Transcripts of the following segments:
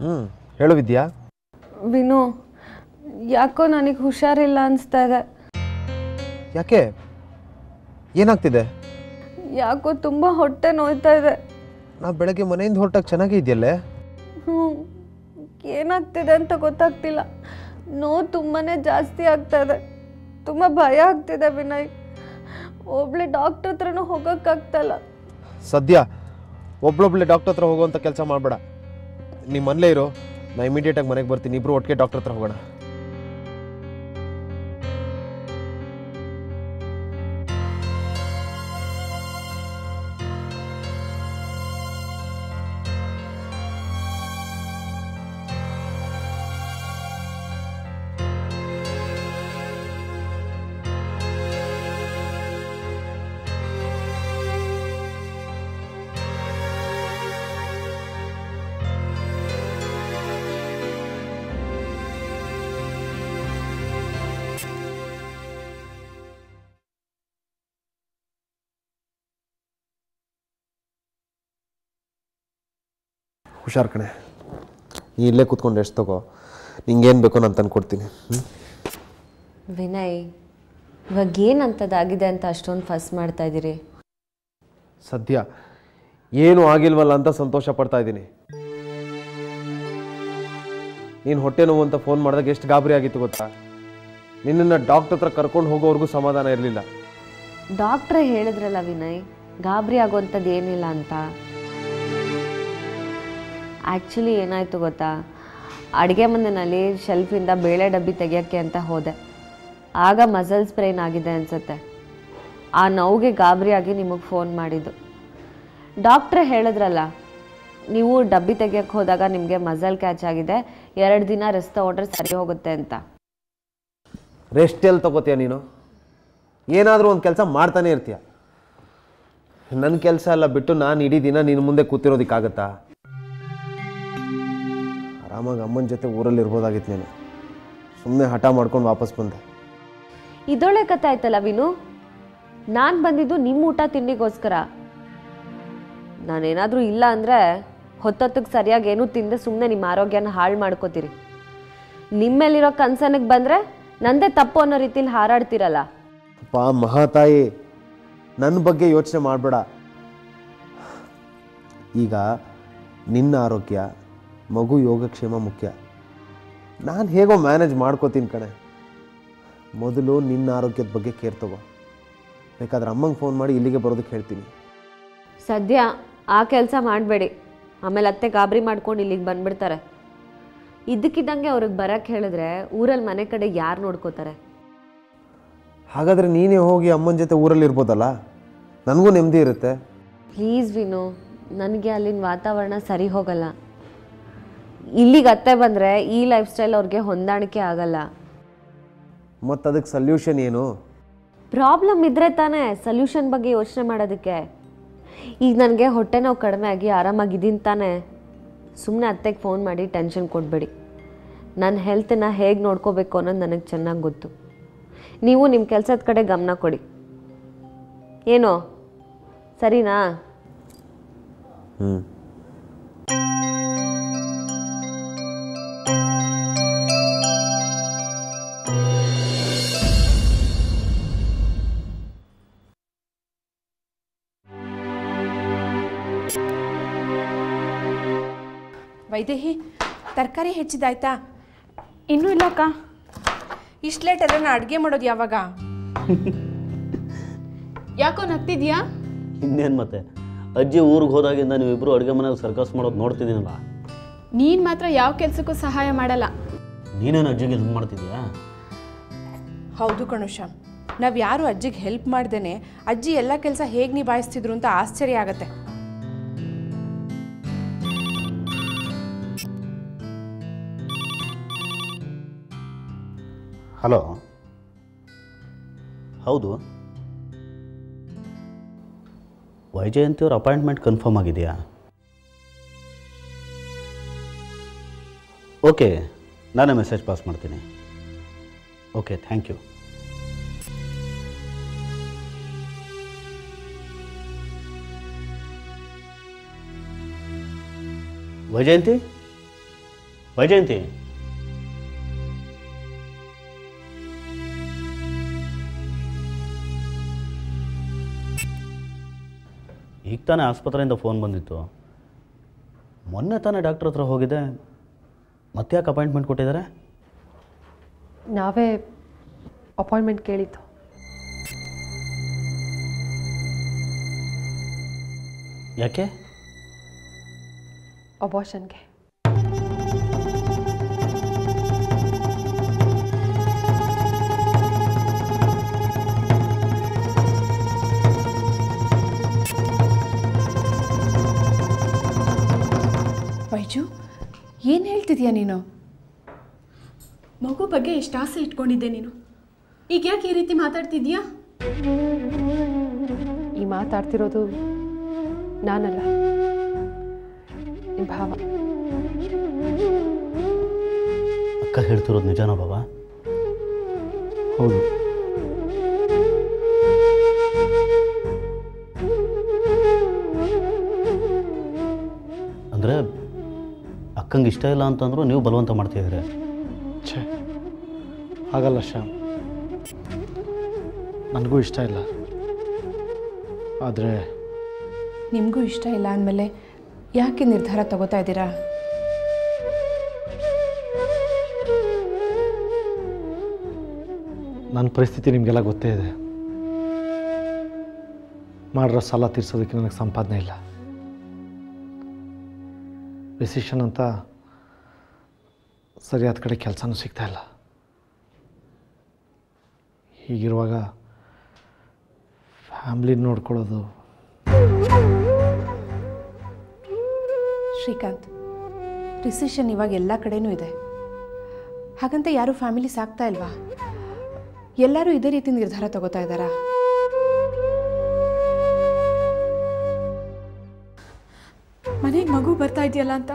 ಹ್ಞೂ ಹೇಳು ವಿದ್ಯಾ. ವಿನು, ಯಾಕೋ ನನಗೆ ಹುಷಾರಿಲ್ಲ ಅನಿಸ್ತಾ ಇದೆ. ಯಾಕೆ, ಏನಾಗ್ತಿದೆ? ಯಾಕೋ ತುಂಬ ಹೊಟ್ಟೆ ನೋಯ್ತಾ ಇದೆ. ನಾ ಬೆಳಗ್ಗೆ ಮನೆಯಿಂದ ಹೊರಟಾಗ ಚೆನ್ನಾಗೇ ಇದೆಯಲ್ಲೇ. ಏನಾಗ್ತಿದೆ ಅಂತ ಗೊತ್ತಾಗ್ತಿಲ್ಲ. ನೋವು ತುಂಬಾ ಜಾಸ್ತಿ ಆಗ್ತಾ ಇದೆ. ತುಂಬ ಭಯ ಆಗ್ತಿದೆ ವಿನಯ್. ಒಬ್ಳೆ ಡಾಕ್ಟರ್ ಹತ್ರನೂ ಹೋಗೋಕ್ಕಾಗ್ತಾಯಿಲ್ಲ. ಸದ್ಯ ಒಬ್ಳೊಬ್ಳೆ ಡಾಕ್ಟರ್ ಹತ್ರ ಹೋಗುವಂಥ ಕೆಲಸ ಮಾಡಬೇಡ. ನಿಮ್ಮ ಮನೇಲೇ ಇರು, ನಾ ಇಮಿಡಿಯೇಟಾಗಿ ಮನೆಗೆ ಬರ್ತೀನಿ. ಇಬ್ಬರು ಒಟ್ಟಿಗೆ ಡಾಕ್ಟರ್ ಹತ್ರ ಹೋಗೋಣ. ಹುಷಾರು ಕಣೆ, ನೀ ಇಲ್ಲೇ ಕೂತ್ಕೊಂಡು ಎಷ್ಟು ತಗೋ. ನಿಂಗೇನು ಬೇಕೋ ನಾನು ತಂದು ಕೊಡ್ತೀನಿ. ವಿನಯ್, ಇವಾಗ ಏನಂತದಾಗಿದೆ ಅಂತ ಅಷ್ಟೊಂದು ಫಸ್ ಮಾಡ್ತಾ ಇದ್ದೀರಿ? ಸದ್ಯ ಏನೂ ಆಗಿಲ್ವಲ್ಲ ಅಂತ ಸಂತೋಷ ಪಡ್ತಾ ಇದ್ದೀನಿ. ನೀನು ಹೊಟ್ಟೆ ನೋವು ಅಂತ ಫೋನ್ ಮಾಡಿದಾಗ ಎಷ್ಟು ಗಾಬರಿ ಆಗಿತ್ತು ಗೊತ್ತಾ? ನಿನ್ನನ್ನು ಡಾಕ್ಟರ್ ಹತ್ರ ಕರ್ಕೊಂಡು ಹೋಗೋವರೆಗೂ ಸಮಾಧಾನ ಇರಲಿಲ್ಲ. ಡಾಕ್ಟ್ರೇ ಹೇಳಿದ್ರಲ್ಲ ವಿನಯ್, ಗಾಬರಿ ಆಗೋವಂಥದ್ದು ಏನಿಲ್ಲ ಅಂತ. ಆ್ಯಕ್ಚುಲಿ ಏನಾಯಿತು ಗೊತ್ತಾ, ಅಡುಗೆ ಮನೆಯಲ್ಲಿ ಶೆಲ್ಫಿಂದ ಬೇಳೆ ಡಬ್ಬಿ ತೆಗಿಯೋಕ್ಕೆ ಅಂತ ಹೋದೆ. ಆಗ ಮಸಲ್ ಸ್ಪ್ರೈನ್ ಆಗಿದೆ ಅನಿಸುತ್ತೆ. ಆ ನೋವಿಗೆ ಗಾಬರಿಯಾಗಿ ನಿಮಗೆ ಫೋನ್ ಮಾಡಿದ್ದು. ಡಾಕ್ಟ್ರೇ ಹೇಳಿದ್ರಲ್ಲ, ನೀವು ಡಬ್ಬಿ ತೆಗಿಯೋಕ್ಕೆ ಹೋದಾಗ ನಿಮಗೆ ಮಸಲ್ ಕ್ಯಾಚ್ ಆಗಿದೆ, 2 ದಿನ ರೆಸ್ಟ್ ತಗೊಂಡ್ರೆ ಸರಿ ಹೋಗುತ್ತೆ ಅಂತ. ರೆಸ್ಟ್ ಎಲ್ಲಿ ತಗೋತೀಯ ನೀನು? ಏನಾದರೂ ಒಂದು ಕೆಲಸ ಮಾಡ್ತಾನೆ ಇರ್ತೀಯ. ನನ್ನ ಕೆಲಸ ಎಲ್ಲ ಬಿಟ್ಟು ನಾನು ಇಡೀ ದಿನ ನಿನ್ನ ಮುಂದೆ ಕೂತಿರೋದಕ್ಕಾಗತ್ತಾ? ಆರಾಮಾಗಿ ಅಮ್ಮನ ಜೊತೆ ಊರಲ್ಲಿ ಇರ್ಬೋದಾಗಿತ್ತು. ನೀನು ಸುಮ್ಮನೆ ಹಠ ಮಾಡ್ಕೊಂಡು ವಾಪಸ್ ಬಂದೆ. ಇದೊಳ್ಳೆ ಕಥೆ ಆಯ್ತಲ್ಲ ವಿನು. ನಾನು ಬಂದಿದ್ದು ನಿಮ್ಮ ಊಟ ತಿಂಡಿಗೋಸ್ಕರ. ನಾನೇನಾದರೂ ಇಲ್ಲ ಅಂದರೆ ಹೊತ್ತೊತ್ತಿಗೆ ಸರಿಯಾಗಿ ಏನೂ ತಿಂದೆ ಸುಮ್ಮನೆ ನಿಮ್ಮ ಆರೋಗ್ಯನ ಹಾಳು ಮಾಡ್ಕೋತೀರಿ. ನಿಮ್ಮೇಲಿರೋ ಕನ್ಸರ್ನಿಗೆ ಬಂದರೆ ನಂದೇ ತಪ್ಪು ಅನ್ನೋ ರೀತಿಲಿ ಹಾರಾಡ್ತಿರಲ್ಲ. ಅಪ್ಪ ಮಹಾತಾಯಿ, ನನ್ನ ಬಗ್ಗೆ ಯೋಚನೆ ಮಾಡಬೇಡ. ಈಗ ನಿನ್ನ ಆರೋಗ್ಯ, ಮಗು ಯೋಗಕ್ಷೇಮ ಮುಖ್ಯ. ನಾನು ಹೇಗೋ ಮ್ಯಾನೇಜ್ ಮಾಡ್ಕೋತೀನಿ ಕಣೆ. ಮೊದಲು ನಿನ್ನ ಆರೋಗ್ಯದ ಬಗ್ಗೆ ಕೇರ್ ತಗೋ. ಬೇಕಾದ್ರೆ ಅಮ್ಮಂಗೆ ಫೋನ್ ಮಾಡಿ ಇಲ್ಲಿಗೆ ಬರೋದಕ್ಕೆ ಹೇಳ್ತೀನಿ. ಸದ್ಯ ಆ ಕೆಲಸ ಮಾಡಬೇಡಿ, ಆಮೇಲೆ ಅತ್ತೆ ಗಾಬರಿ ಮಾಡ್ಕೊಂಡು ಇಲ್ಲಿಗೆ ಬಂದ್ಬಿಡ್ತಾರೆ. ಇದ್ದಕ್ಕಿದ್ದಂಗೆ ಅವ್ರಿಗೆ ಬರೋಕ್ಕೆ ಹೇಳಿದ್ರೆ ಊರಲ್ಲಿ ಮನೆ ಕಡೆ ಯಾರು ನೋಡ್ಕೋತಾರೆ? ಹಾಗಾದರೆ ನೀನೇ ಹೋಗಿ ಅಮ್ಮನ ಜೊತೆ ಊರಲ್ಲಿ ಇರ್ಬೋದಲ್ಲ, ನನಗೂ ನೆಮ್ಮದಿ ಇರುತ್ತೆ. ಪ್ಲೀಸ್ ವಿನು, ನನಗೆ ಅಲ್ಲಿನ ವಾತಾವರಣ ಸರಿ ಹೋಗಲ್ಲ. ಇಲ್ಲಿಗೆ ಅತ್ತೆ ಬಂದರೆ ಈ ಲೈಫ್ ಸ್ಟೈಲ್ ಅವ್ರಿಗೆ ಹೊಂದಾಣಿಕೆ ಆಗಲ್ಲ. ಮತ್ತು ಅದಕ್ಕೆ ಸಲ್ಯೂಷನ್ ಏನು? ಪ್ರಾಬ್ಲಮ್ ಇದ್ದರೆ ತಾನೇ ಸಲ್ಯೂಷನ್ ಬಗ್ಗೆ ಯೋಚನೆ ಮಾಡೋದಕ್ಕೆ. ಈಗ ನನಗೆ ಹೊಟ್ಟೆ ನೋವು ಕಡಿಮೆ ಆಗಿ ಆರಾಮಾಗಿದ್ದೀನಿ ತಾನೇ. ಸುಮ್ಮನೆ ಅತ್ತೆಗೆ ಫೋನ್ ಮಾಡಿ ಟೆನ್ಷನ್ ಕೊಡಬೇಡಿ. ನನ್ನ ಹೆಲ್ತನ್ನ ಹೇಗೆ ನೋಡ್ಕೋಬೇಕು ಅನ್ನೋದು ನನಗೆ ಚೆನ್ನಾಗಿ ಗೊತ್ತು. ನೀವು ನಿಮ್ಮ ಕೆಲಸದ ಕಡೆ ಗಮನ ಕೊಡಿ. ಏನೋ ಸರಿನಾ? ವೈದೇಹಿ, ತರಕಾರಿ ಹೆಚ್ಚಿದಾಯ್ತಾ? ಇನ್ನೂ ಇಲ್ಲ ಅಕ್ಕ. ಇಷ್ಟು ಲೇಟ್ ಅಲ್ಲ, ನಾ ಅಡುಗೆ ಮಾಡೋದು ಯಾವಾಗ? ಯಾಕೋ ನಗ್ತಿದ್ಯಾ? ಇನ್ನೇನು ಮತ್ತೆ, ಅಜ್ಜಿ ಊರಿಗೆ ಹೋದಾಗಿಂದ ನೀವಿಬ್ಬರು ಅಡುಗೆ ಮನೆಗೆ ಸರ್ಕಸ್ ಮಾಡೋದು ನೋಡ್ತಿದ್ದೀನಲ್ಲ. ನೀನು ಮಾತ್ರ ಯಾವ ಕೆಲಸಕ್ಕೂ ಸಹಾಯ ಮಾಡಲ್ಲ. ನೀನೇನು ಅಜ್ಜಿಗೆ ಹೆಲ್ಪ್ ಮಾಡ್ತಿದ್ಯಾ? ಹೌದು ಕಣುಷ, ನಾವು ಯಾರು ಅಜ್ಜಿಗೆ ಹೆಲ್ಪ್ ಮಾಡ್ದೇನೆ ಅಜ್ಜಿ ಎಲ್ಲ ಕೆಲಸ ಹೇಗೆ ನಿಭಾಯಿಸ್ತಿದ್ರು ಅಂತ ಆಶ್ಚರ್ಯ ಆಗತ್ತೆ. ಹಲೋ, ಹೌದು. ವೈಜಯಂತಿಯವ್ರ ಅಪಾಯಿಂಟ್ಮೆಂಟ್ ಕನ್ಫರ್ಮ್ ಆಗಿದೆಯಾ? ಓಕೆ, ನಾನೇ ಮೆಸೇಜ್ ಪಾಸ್ ಮಾಡ್ತೀನಿ. Okay, thank you. Vyjayanthi, Vyjayanthi, ಈಗ ತಾನೇ ಆಸ್ಪತ್ರೆಯಿಂದ ಫೋನ್ ಬಂದಿತ್ತು. ಮೊನ್ನೆ ತಾನೇ ಡಾಕ್ಟ್ರ್ ಹತ್ರ ಹೋಗಿದೆ, ಮತ್ತೆ ಯಾಕೆ ಅಪಾಯಿಂಟ್ಮೆಂಟ್ ಕೊಟ್ಟಿದ್ದಾರೆ? ನಾವೇ ಅಪಾಯಿಂಟ್ಮೆಂಟ್ ಕೇಳಿದ್ದು. ಯಾಕೆ? ಅಬಾರ್ಷನ್ಗೆ. ವೈಜು, ಏನು ಹೇಳ್ತಿದ್ಯಾ ನೀನು? ಮಗು ಬಗ್ಗೆ ಎಷ್ಟು ಆಸೆ ಇಟ್ಕೊಂಡಿದ್ದೆ ನೀನು, ಈಗ ಯಾಕೆ ಈ ರೀತಿ ಮಾತಾಡ್ತಿದ್ಯಾ? ಈ ಮಾತಾಡ್ತಿರೋದು ನಾನಲ್ಲ, ನಿಮ್ಮ ಭಾವ. ಅಕ್ಕ ಹೇಳ್ತಿರೋದು ನಿಜಾನಾ ಬಾಬಾ? ಹೌದು. ಅಂದರೆ ಅಕ್ಕಂಗೆ ಇಷ್ಟ ಇಲ್ಲ ಅಂತಂದ್ರು ನೀವು ಬಲವಂತ ಮಾಡ್ತಿದ್ದೀರಿ? ಛೇ, ಹಾಗಲ್ಲ ಶ್ಯಾಮ್, ನನಗೂ ಇಷ್ಟ ಇಲ್ಲ. ಆದರೆ ನಿಮಗೂ ಇಷ್ಟ ಇಲ್ಲ ಅಂದಮೇಲೆ ಯಾಕೆ ನಿರ್ಧಾರ ತಗೋತಾ ಇದ್ದೀರಾ? ನನ್ನ ಪರಿಸ್ಥಿತಿ ನಿಮಗೆಲ್ಲ ಗೊತ್ತೇ ಇದೆ. ಮಾಡಿರೋ ಸಾಲ ತೀರ್ಸೋದಕ್ಕೆ ನನಗೆ ಸಂಪಾದನೆ ಇಲ್ಲ. ರಿಸಿಷನ್ ಅಂತ ಸರಿಯಾದ ಕಡೆ ಕೆಲಸನೂ ಸಿಗ್ತಾ ಇಲ್ಲ. ಹೀಗಿರುವಾಗ ಫ್ಯಾಮ್ಲಿ ನೋಡ್ಕೊಳ್ಳೋದು. ಶ್ರೀಕಾಂತ್, ರಿಸಿಷನ್ ಇವಾಗ ಎಲ್ಲ ಕಡೆನೂ ಇದೆ. ಹಾಗಂತ ಯಾರೂ ಫ್ಯಾಮಿಲಿ ಸಾಕ್ತಾ ಇಲ್ವಾ? ಎಲ್ಲರೂ ಇದೇ ರೀತಿ ನಿರ್ಧಾರ ತಗೋತಾ ಇದ್ದಾರಾ? ಮನೆಗೆ ಮಗು ಬರ್ತಾ ಇದೆಯಲ್ಲ ಅಂತ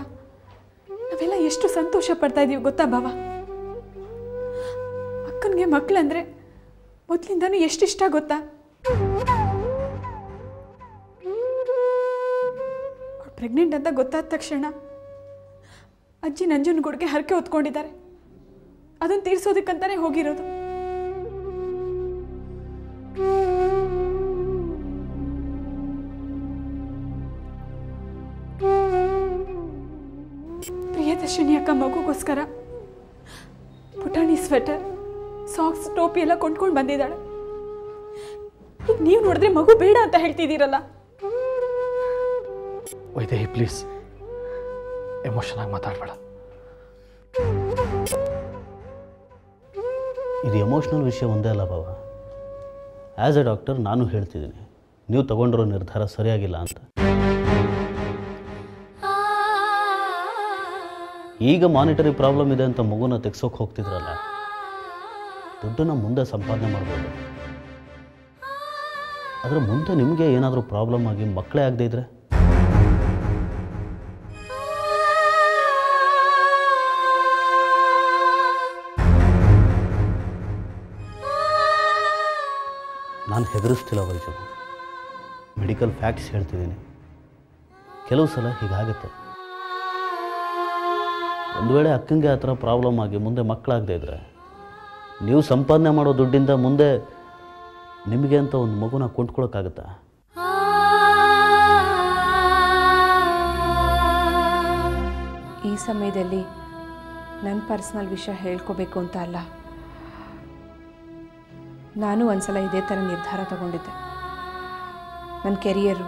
ನಾವೆಲ್ಲ ಎಷ್ಟು ಸಂತೋಷ ಪಡ್ತಾ ಇದೀವಿ ಗೊತ್ತಾ ಭಾವ? ಅಕ್ಕನಿಗೆ ಮಕ್ಕಳಂದ್ರೆ ಮೊದಲಿಂದನೂ ಎಷ್ಟಿಷ್ಟ ಗೊತ್ತಾ? ಪ್ರೆಗ್ನೆಂಟ್ ಅಂತ ಗೊತ್ತಾದ ತಕ್ಷಣ ಅಜ್ಜಿ ನಂಜನಗೂಡಿಗೆ ಹರಕೆ ಹೊತ್ಕೊಂಡಿದ್ದಾರೆ. ಅದನ್ನು ತೀರ್ಸೋದಕ್ಕಂತಾನೆ ಹೋಗಿರೋದು. ಪ್ರಿಯದರ್ಶಿನಿ ಅಕ್ಕ ಮಗುಗೋಸ್ಕರ ಪುಟಾಣಿ ಸ್ವೆಟರ್, ಸಾಕ್ಸ್, ಟೋಪಿ ಎಲ್ಲ ಕೊಂಡ್ಕೊಂಡು ಬಂದಿದ್ದಾಳೆ. ಈಗ ನೀವು ನೋಡಿದ್ರೆ ಮಗು ಬೇಡ ಅಂತ ಹೇಳ್ತಿದ್ದೀರಲ್ಲ. ವೈದೇಹಿ, ಪ್ಲೀಸ್ ಎಮೋಷನ್ ಆಗಿ ಮಾತಾಡಬೇಡ. ಇದು ಎಮೋಷ್ನಲ್ ವಿಷಯ ಒಂದೇ ಅಲ್ಲ ಬಾಬಾ. ಆ್ಯಸ್ ಎ ಡಾಕ್ಟರ್ ನಾನು ಹೇಳ್ತಿದ್ದೀನಿ, ನೀವು ತಗೊಂಡಿರೋ ನಿರ್ಧಾರ ಸರಿಯಾಗಿಲ್ಲ ಅಂತ. ಈಗ ಮಾನಿಟರಿ ಪ್ರಾಬ್ಲಮ್ ಇದೆ ಅಂತ ಮಗುನ ತೆಗ್ಸೋಕೆ ಹೋಗ್ತಿದ್ರಲ್ಲ, ದುಡ್ಡನ್ನು ಮುಂದೆ ಸಂಪಾದನೆ ಮಾಡ್ಬೋದು. ಆದರೆ ಮುಂದೆ ನಿಮಗೆ ಏನಾದರೂ ಪ್ರಾಬ್ಲಮ್ ಆಗಿ ಮಕ್ಕಳೇ ಆಗದೇ ಇದ್ರೆ? ನಾನು ಹೆದರಿಸ್ತಿಲ್ಲ ವೈಜು, ಮೆಡಿಕಲ್ ಫ್ಯಾಕ್ಟ್ಸ್ ಹೇಳ್ತಿದ್ದೀನಿ. ಕೆಲವು ಸಲ ಹೀಗಾಗುತ್ತೆ. ಒಂದು ವೇಳೆ ಅಕ್ಕಂಗೆ ಆ ಥರ ಪ್ರಾಬ್ಲಮ್ ಆಗಿ ಮುಂದೆ ಮಕ್ಕಳಾಗದೇ ಇದ್ದರೆ, ನೀವು ಸಂಪಾದನೆ ಮಾಡೋ ದುಡ್ಡಿಂದ ಮುಂದೆ ನಿಮಗೆ ಅಂತ ಒಂದು ಮಗುನ ಕೊಂಡ್ಕೊಳಕ್ಕಾಗತ್ತಾ? ಈ ಸಮಯದಲ್ಲಿ ನನ್ನ ಪರ್ಸ್ನಲ್ ವಿಷಯ ಹೇಳ್ಕೋಬೇಕು ಅಂತ ಅಲ್ಲ, ನಾನು ಒಂದ್ಸಲ ಇದೇ ಥರ ನಿರ್ಧಾರ ತಗೊಂಡಿದ್ದೆ. ನನ್ನ ಕೆರಿಯರು,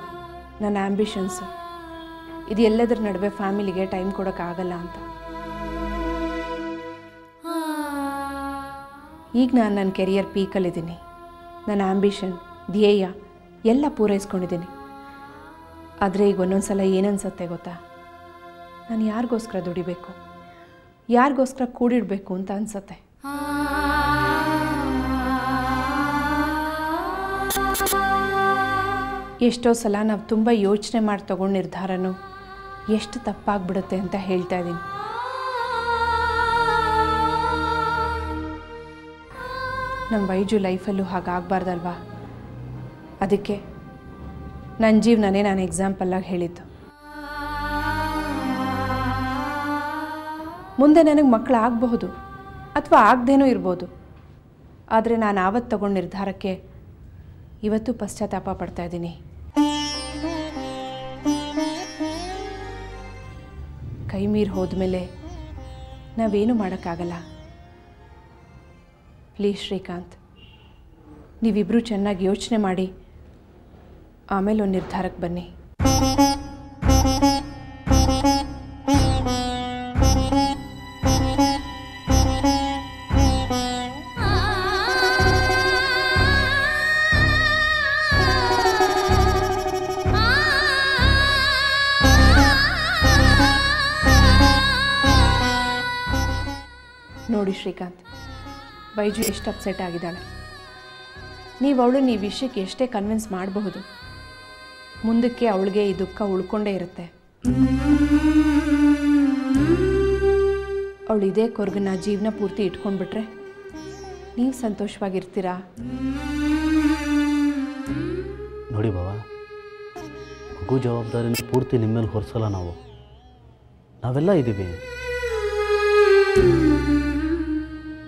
ನನ್ನ ಆ್ಯಂಬಿಷನ್ಸು, ಇದು ಎಲ್ಲದರ ನಡುವೆ ಫ್ಯಾಮಿಲಿಗೆ ಟೈಮ್ ಕೊಡೋಕ್ಕಾಗಲ್ಲ ಅಂತ. ಈಗ ನಾನು ನನ್ನ ಕೆರಿಯರ್ ಪೀಕಲ್ಲಿದ್ದೀನಿ. ನನ್ನ ಆ್ಯಂಬಿಷನ್, ಧ್ಯೇಯ ಎಲ್ಲ ಪೂರೈಸ್ಕೊಂಡಿದ್ದೀನಿ. ಆದರೆ ಈಗ ಒಂದೊಂದು ಸಲ ಏನನ್ಸುತ್ತೆ ಗೊತ್ತಾ? ನಾನು ಯಾರಿಗೋಸ್ಕರ ದುಡಿಬೇಕು, ಯಾರಿಗೋಸ್ಕರ ಕೂಡಿಡಬೇಕು ಅಂತ ಅನಿಸುತ್ತೆ. ಎಷ್ಟೋ ಸಲ ನಾವು ತುಂಬ ಯೋಚನೆ ಮಾಡಿ ತಗೊಂಡು ನಿರ್ಧಾರನೂ ಎಷ್ಟು ತಪ್ಪಾಗ್ಬಿಡುತ್ತೆ ಅಂತ ಹೇಳ್ತಾ ಇದ್ದೀನಿ. ನಮ್ಮ ವೈಜು ಲೈಫಲ್ಲೂ ಹಾಗಾಗಬಾರ್ದಲ್ವಾ? ಅದಕ್ಕೆ ನನ್ನ ಜೀವನನೇ ನಾನು ಎಕ್ಸಾಂಪಲ್ಲಾಗಿ ಹೇಳಿದ್ದು. ಮುಂದೆ ನನಗೆ ಮಕ್ಕಳು ಆಗಬಹುದು ಅಥವಾ ಆಗದೇನೂ ಇರ್ಬೋದು. ಆದರೆ ನಾನು ಆವತ್ತು ತಗೊಂಡ ನಿರ್ಧಾರಕ್ಕೆ ಇವತ್ತು ಪಶ್ಚಾತ್ತಾಪ ಪಡ್ತಾ ಇದ್ದೀನಿ. ಕೈ ಮೀರಿ ಹೋದ್ಮೇಲೆ ನಾವೇನು ಮಾಡೋಕ್ಕಾಗಲ್ಲ. ಪ್ಲೀಸ್ ಶ್ರೀಕಾಂತ್, ನೀವಿಬ್ಬರೂ ಚೆನ್ನಾಗಿ ಯೋಚನೆ ಮಾಡಿ ಆಮೇಲೆ ಒಂದು ನಿರ್ಧಾರಕ್ಕೆ ಬನ್ನಿ. ನೋಡಿ ಶ್ರೀಕಾಂತ್, ಬೈಜು ಎಷ್ಟು ಅಪ್ಸೆಟ್ ಆಗಿದ್ದಾಳೆ. ನೀವು ಅವಳನ್ನು ಈ ವಿಷಯಕ್ಕೆ ಎಷ್ಟೇ ಕನ್ವಿನ್ಸ್ ಮಾಡಬಹುದು, ಮುಂದಕ್ಕೆ ಅವಳಿಗೆ ಈ ದುಃಖ ಉಳ್ಕೊಂಡೇ ಇರುತ್ತೆ. ಅವಳು ಇದೇ ಕೊರಗನ್ನ ಜೀವನ ಪೂರ್ತಿ ಇಟ್ಕೊಂಡ್ಬಿಟ್ರೆ ನೀವು ಸಂತೋಷವಾಗಿರ್ತೀರಾ? ನೋಡಿ ಬಾವ, ಮಗು ಜವಾಬ್ದಾರಿನ ಪೂರ್ತಿ ನಿಮ್ಮ ಮೇಲೆ ಹೊರಿಸಲ್ಲ. ನಾವೆಲ್ಲ ಇದ್ದೀವಿ.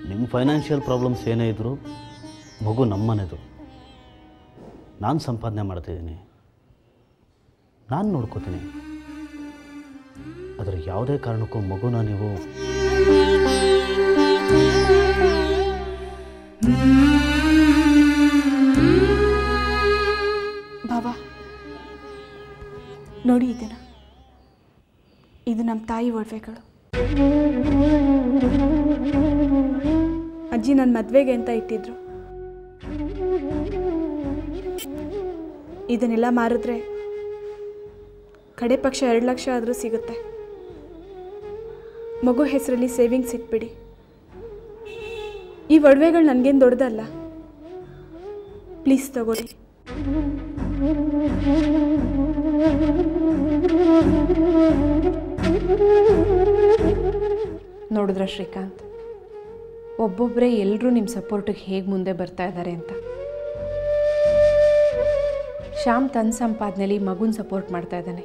ನಿಮ್ಮ ಫೈನಾನ್ಷಿಯಲ್ ಪ್ರಾಬ್ಲಮ್ಸ್ ಏನೇ ಇದ್ದರೂ ಮಗು ನಮ್ಮನೆದು. ನಾನು ಸಂಪಾದನೆ ಮಾಡ್ತಿದ್ದೀನಿ, ನಾನು ನೋಡ್ಕೋತೀನಿ. ಆದರೆ ಯಾವುದೇ ಕಾರಣಕ್ಕೂ ಮಗುನ ನೀವು ಬಾಬಾ ನೋಡಿ, ಇದು ನಮ್ಮ ತಾಯಿ ಒಡವೆಗಳು. ಅಜ್ಜಿ ನನ್ನ ಮದುವೆಗೆ ಅಂತ ಇಟ್ಟಿದ್ರು. ಇದನ್ನೆಲ್ಲ ಮಾರಿದ್ರೆ ಕಡೆ ಪಕ್ಷ 2 ಲಕ್ಷ ಆದರೂ ಸಿಗುತ್ತೆ. ಮಗು ಹೆಸರಲ್ಲಿ ಸೇವಿಂಗ್ಸ್ ಇಟ್ಬಿಡಿ. ಈ ಒಡವೆಗಳು ನನಗೇನು ದೊಡ್ಡದಲ್ಲ, ಪ್ಲೀಸ್ ತಗೊಳ್ಳಿ. ನೋಡಿದ್ರ ಶ್ರೀಕಾಂತ್, ಒಬ್ಬೊಬ್ಬರೇ ಎಲ್ಲರೂ ನಿಮ್ಮ ಸಪೋರ್ಟಿಗೆ ಹೇಗೆ ಮುಂದೆ ಬರ್ತಾ ಇದ್ದಾರೆ ಅಂತ. ಶ್ಯಾಮ್ ತನ್ನ ಸಂಪಾದನೆಯಲ್ಲಿ ಮಗುನ ಸಪೋರ್ಟ್ ಮಾಡ್ತಾ ಇದ್ದಾನೆ.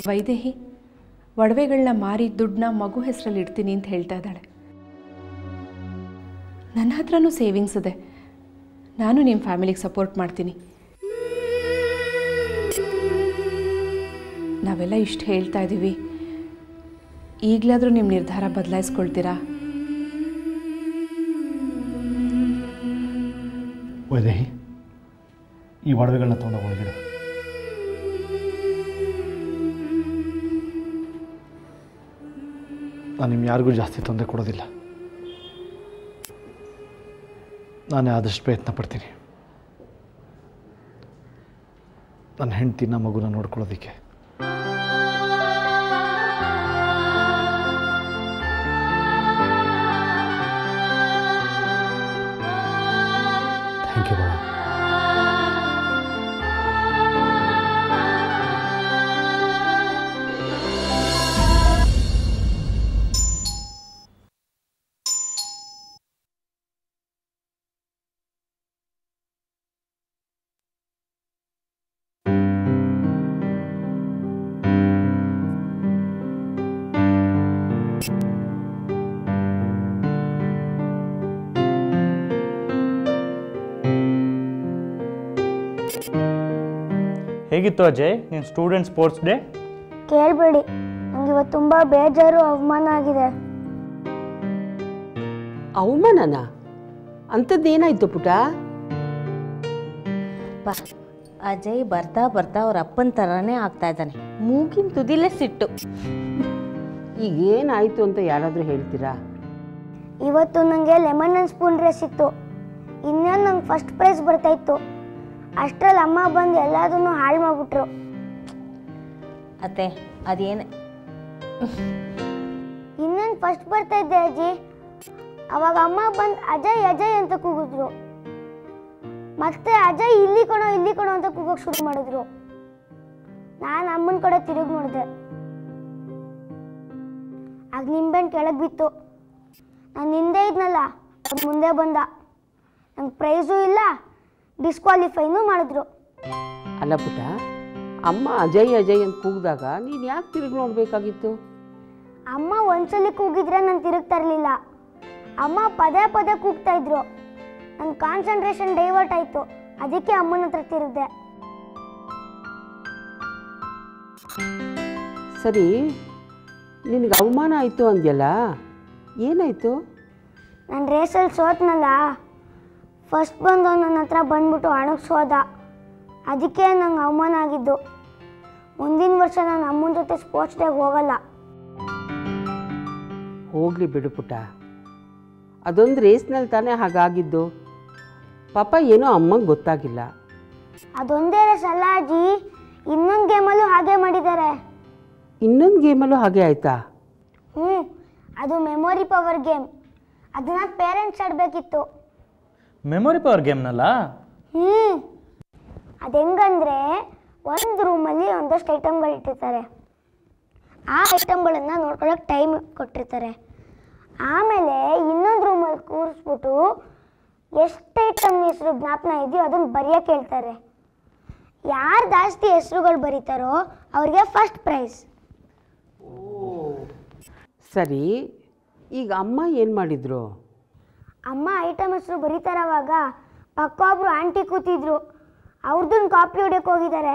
ವೈದೇಹಿ ಒಡವೆಗಳನ್ನ ಮಾರಿ ದುಡ್ಡನ್ನ ಮಗು ಹೆಸರಲ್ಲಿ ಇಡ್ತೀನಿ ಅಂತ ಹೇಳ್ತಾ ಇದ್ದಾಳೆ. ನನ್ನ ಹತ್ರನೂ ಸೇವಿಂಗ್ಸ್ ಇದೆ, ನಾನು ನಿಮ್ಮ ಫ್ಯಾಮಿಲಿಗೆ ಸಪೋರ್ಟ್ ಮಾಡ್ತೀನಿ. ನಾವೆಲ್ಲ ಇಷ್ಟು ಹೇಳ್ತಾ ಇದ್ದೀವಿ, ಈಗಲಾದರೂ ನಿಮ್ಮ ನಿರ್ಧಾರ ಬದಲಾಯಿಸ್ಕೊಳ್ತೀರಾ? ವೈದೇಹಿ, ಈ ಒಡವೆಗಳನ್ನ ತೊಗೊಂಡು ಒಳಗಿಡ. ನಾನು ನಿಮ್ಮ ಯಾರಿಗೂ ಜಾಸ್ತಿ ತೊಂದರೆ ಕೊಡೋದಿಲ್ಲ. ನಾನೇ ಆದಷ್ಟು ಪ್ರಯತ್ನ ಪಡ್ತೀನಿ ನನ್ನ ಹೆಂಡ್ತಿನ ಮಗುನ ನೋಡ್ಕೊಳ್ಳೋದಕ್ಕೆ. ಥ್ಯಾಂಕ್ ಯು ಬಾಬಾ. ಹೇಗಿತ್ತು ಅಜಯ್ ನಿನ್ನ ಸ್ಟೂಡೆಂಟ್ ಸ್ಪೋರ್ಟ್ಸ್ ಡೇ? ಕೇಳಬೇಡಿ, ನನಗೆ ಇವತ್ತು ತುಂಬ ಬೇಜಾರು, ಅವಮಾನ ಆಗಿದೆ. ಅವಮಾನನ? ಅಂಥದ್ದೇನಾಯ್ತು ಪುಟ? ಅಜಯ್ ಬರ್ತಾ ಬರ್ತಾ ಅವ್ರ ಅಪ್ಪನ ಥರನೇ ಆಗ್ತಾ ಇದ್ದಾನೆ. ಮೂಗಿನ ತುದಿಲೇ ಸಿಟ್ಟು. ಈಗೇನಾಯಿತು ಅಂತ ಯಾರಾದರೂ ಹೇಳ್ತೀರಾ? ಇವತ್ತು ನನಗೆ ಲೆಮನ್ ಆ್ಯಂಡ್ ಸ್ಪೂನ್ ರೇಸ್ ಇತ್ತು. ಇನ್ನೇನು ನಂಗೆ ಫಸ್ಟ್ ಪ್ರೈಸ್ ಬರ್ತಾಯಿತ್ತು. ಅಷ್ಟರಲ್ಲಿ ಅಮ್ಮ ಬಂದು ಎಲ್ಲದನ್ನು ಹಾಳು ಮಾಡಿಬಿಟ್ರು. ಅತ್ತೆ ಅದೇನು ಇನ್ನೇನು ಫಸ್ಟ್ ಬರ್ತಾಯಿದ್ದೆ ಅಜ್ಜಿ. ಅವಾಗ ಅಮ್ಮ ಬಂದು ಅಜಯ್ ಅಜಯ್ ಅಂತ ಕೂಗಿದ್ರು. ಮತ್ತೆ ಅಜಯ್ ಇಲ್ಲಿ ಕಣೋ ಅಂತ ಕೂಗೋಕೆ ಶುರು ಮಾಡಿದ್ರು. ನಾನು ಅಮ್ಮನ ಕಡೆ ತಿರುಗಿ ನೋಡಿದೆ. ಆಗ ನಿಂಬೆಹಣ್ಣು ಕೆಳಗೆ ಬಿತ್ತು. ನಾನು ಹಿಂದೆ ಇದ್ನಲ್ಲ, ಅದು ಮುಂದೆ ಬಂದ. ನಂಗೆ ಪ್ರೈಸು ಇಲ್ಲ, ಡಿಸ್ಕ್ವಾಲಿಫೈನೂ ಮಾಡಿದ್ರು. ಅಲ್ಲ ಪುಟ, ಅಮ್ಮ ಅಜಯ್ ಅಜಯ್ ಅಂತ ಕೂಗಿದಾಗ ನೀನು ಯಾಕೆ ತಿರುಗಿ ನೋಡಬೇಕಾಗಿತ್ತು? ಅಮ್ಮ ಒಂದ್ಸಲಿ ಕೂಗಿದ್ರೆ ನಾನು ತಿರುಗ್ತಾ ಇರಲಿಲ್ಲ. ಅಮ್ಮ ಪದೇ ಪದೇ ಕೂಗ್ತಾ ಇದ್ರು. ನನ್ನ ಕಾನ್ಸಂಟ್ರೇಷನ್ ಡೈವರ್ಟ್ ಆಯಿತು. ಅದಕ್ಕೆ ಅಮ್ಮನ ಹತ್ರ ತಿರುಗಿದೆ. ಸರಿ, ನಿನಗೆ ಅವಮಾನ ಆಯಿತು ಅಂದ್ಯಲ್ಲ, ಏನಾಯಿತು? ನಾನು ರೇಸಲ್ಲಿ ಸೋತ್ನಲ್ಲ, ಫಸ್ಟ್ ಬಂದು ನನ್ನ ಹತ್ರ ಬಂದ್ಬಿಟ್ಟು ಅಣಗಿಸೋದ. ಅದಕ್ಕೆ ನಂಗೆ ಅವಮಾನ ಆಗಿದ್ದು. ಮುಂದಿನ ವರ್ಷ ನಾನು ಅಮ್ಮನ ಜೊತೆ ಸ್ಪೋರ್ಟ್ಸ್ ಡೇಗೆ ಹೋಗಲ್ಲ. ಹೋಗಲಿ ಬಿಡು ಪುಟ್ಟ, ಅದೊಂದು ರೇಸ್ನಲ್ಲಿ ತಾನೇ ಹಾಗಾಗಿದ್ದು. ಪಾಪ ಏನೋ ಅಮ್ಮಂಗೆ ಗೊತ್ತಾಗಿಲ್ಲ. ಅದೊಂದೇ ರೇಸ್ ಅಲ್ಲ ಅಜ್ಜಿ, ಇನ್ನೊಂದು ಗೇಮಲ್ಲೂ ಹಾಗೆ ಮಾಡಿದ್ದಾರೆ. ಇನ್ನೊಂದು ಗೇಮಲ್ಲೂ ಹಾಗೆ ಆಯಿತಾ? ಅದು ಮೆಮೊರಿ ಪವರ್ ಗೇಮ್. ಅದನ್ನ ಪೇರೆಂಟ್ಸ್ ಆಡಬೇಕಿತ್ತು. ಮೆಮೊರಿ ಪವರ್ ಗೇಮ್ನಲ್ಲ? ಅದು ಹೆಂಗಂದ್ರೆ ಒಂದು ರೂಮಲ್ಲಿ ಒಂದಷ್ಟು ಐಟಮ್ಗಳು ಇಟ್ಟಿರ್ತಾರೆ. ಆ ಐಟಮ್ಗಳನ್ನು ನೋಡ್ಕೊಳ್ಳೋಕೆ ಟೈಮ್ ಕೊಟ್ಟಿರ್ತಾರೆ. ಆಮೇಲೆ ಇನ್ನೊಂದು ರೂಮಲ್ಲಿ ಕೂರಿಸ್ಬಿಟ್ಟು ಎಷ್ಟು ಐಟಮ್ ಹೆಸರು ಜ್ಞಾಪನ ಇದೆಯೋ ಅದನ್ನು ಬರೆಯೋಕೆ ಹೇಳ್ತಾರೆ. ಯಾರು ಜಾಸ್ತಿ ಹೆಸರುಗಳು ಬರೀತಾರೋ ಅವ್ರಿಗೆ ಫಸ್ಟ್ ಪ್ರೈಸ್. ಸರಿ, ಈಗ ಅಮ್ಮ ಏನು ಮಾಡಿದ್ರು? ಅಮ್ಮ ಐಟಮ್ ಹೆಸರು ಬರೀತಾರವಾಗ ಪಕ್ಕ ಒಬ್ರು ಆಂಟಿ ಕೂತಿದ್ರು. ಅವ್ರದ್ದನ್ನು ಕಾಪಿ ಹೊಡ್ಯಕ್ಕೆ ಹೋಗಿದ್ದಾರೆ.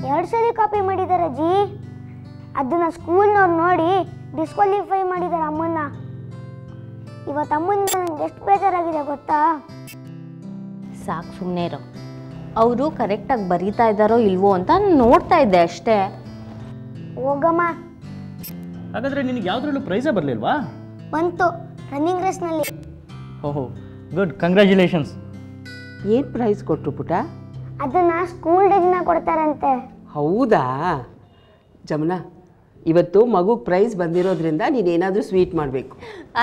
2 ಸಲ ಕಾಪಿ ಮಾಡಿದ್ದಾರೆ ಅಜ್ಜಿ. ಅದನ್ನ ಸ್ಕೂಲ್ನವ್ರು ನೋಡಿ ಡಿಸ್ಕ್ವಾಲಿಫೈ ಮಾಡಿದ್ದಾರೆ ಅಮ್ಮನ್ನ. ಇವತ್ತು ಅಮ್ಮನಿಂದ ನನಗೆ ಎಷ್ಟು ಬೇಜಾರಾಗಿದೆ ಗೊತ್ತಾ? ಸಾಕು, ಸುಮ್ಮನೆ ಇರೋ. ಅವರು ಕರೆಕ್ಟಾಗಿ ಬರೀತಾ ಇದ್ದಾರೋ ಇಲ್ವೋ ಅಂತ ನೋಡ್ತಾ ಇದ್ದೆ ಅಷ್ಟೇ. ಹೋಗಮ್ಮ. ಹಾಗಾದರೆ ನಿನಗೆ ಯಾವುದ್ರಲ್ಲೂ ಪ್ರೈಸೇ ಬರಲಿಲ್ವಾ? ಬಂತು, ರನ್ನಿಂಗ್ ರೇಸ್ನಲ್ಲಿ. ಓಹೋ, ಗುಡ್, ಕಂಗ್ರ್ಯಾಚುಲೇಷನ್ಸ್. ಏನು ಪ್ರೈಸ್ ಕೊಟ್ಟರು ಪುಟ? ಅದನ್ನು ಸ್ಕೂಲ್ ಡೇನ ಕೊಡ್ತಾರಂತೆ. ಹೌದಾ? ಜಮುನಾ, ಇವತ್ತು ಮಗುಗೆ ಪ್ರೈಸ್ ಬಂದಿರೋದ್ರಿಂದ ನೀನೇನಾದರೂ ಸ್ವೀಟ್ ಮಾಡಬೇಕು.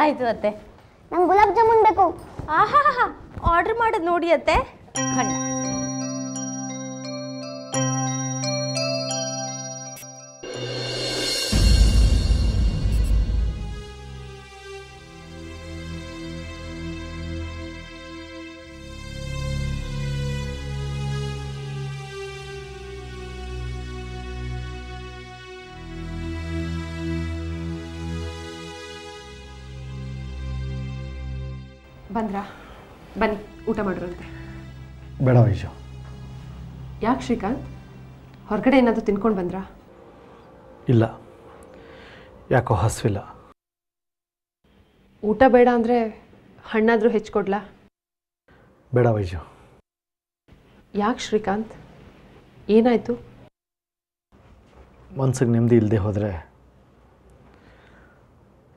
ಆಯಿತು ಅತ್ತೆ. ನಂಗೆ ಗುಲಾಬ್ ಜಾಮೂನ್ ಬೇಕು. ಆಹಾ, ಆರ್ಡ್ರ್ ಮಾಡೋದು ನೋಡಿ ಅತ್ತೆ. ಖಂಡ. ಬಂದ್ರಾ? ಬನ್ನಿ, ಊಟ ಮಾಡಿರಂತೆ. ಬೇಡ ವೈಜು. ಯಾಕೆ ಶ್ರೀಕಾಂತ್, ಹೊರಗಡೆ ಏನಾದರೂ ತಿನ್ಕೊಂಡು ಬಂದ್ರಾ? ಇಲ್ಲ, ಯಾಕೋ ಹಸಿವಿಲ್ಲ. ಊಟ ಬೇಡ ಅಂದರೆ ಹಣ್ಣಾದರೂ ಹೆಚ್ಚಿಕೊಡ್ಲಾ? ಬೇಡ ವೈಜು. ಯಾಕೆ ಶ್ರೀಕಾಂತ್, ಏನಾಯಿತು? ಮನ್ಸಿಗೆ ನೆಮ್ಮದಿ ಇಲ್ಲದೆ ಹೋದರೆ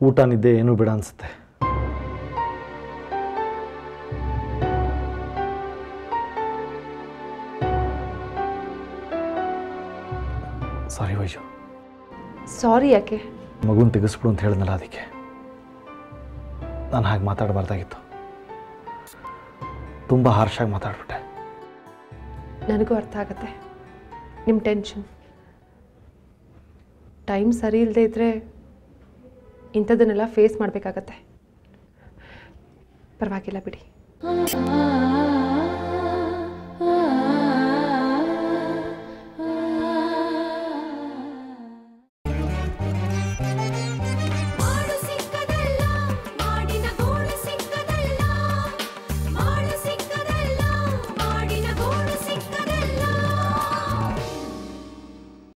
ಊಟ ನಿದ್ದೆ ಏನೂ ಬೇಡ ಅನಿಸುತ್ತೆ. ಸಾರಿ ವೈಜು. ಸಾರಿ ಯಾಕೆ? ಮಗುನ ತೆಗೆಸ್ಬಿಡು ಅಂತ ಹೇಳಿದ್ನಲ್ಲ, ಅದಕ್ಕೆ. ನಾನು ಹಾಗೆ ಮಾತಾಡಬಾರ್ದಾಗಿತ್ತು. ತುಂಬ ಹಾರ್ಷಾಗಿ ಮಾತಾಡ್ಬಿಟ್ಟೆ. ನನಗೂ ಅರ್ಥ ಆಗತ್ತೆ ನಿಮ್ಮ ಟೆನ್ಷನ್. ಟೈಮ್ ಸರಿ ಇಲ್ಲದೆ ಇದ್ದರೆ ಇಂಥದ್ದನ್ನೆಲ್ಲ ಫೇಸ್ ಮಾಡಬೇಕಾಗತ್ತೆ. ಪರವಾಗಿಲ್ಲ ಬಿಡಿ.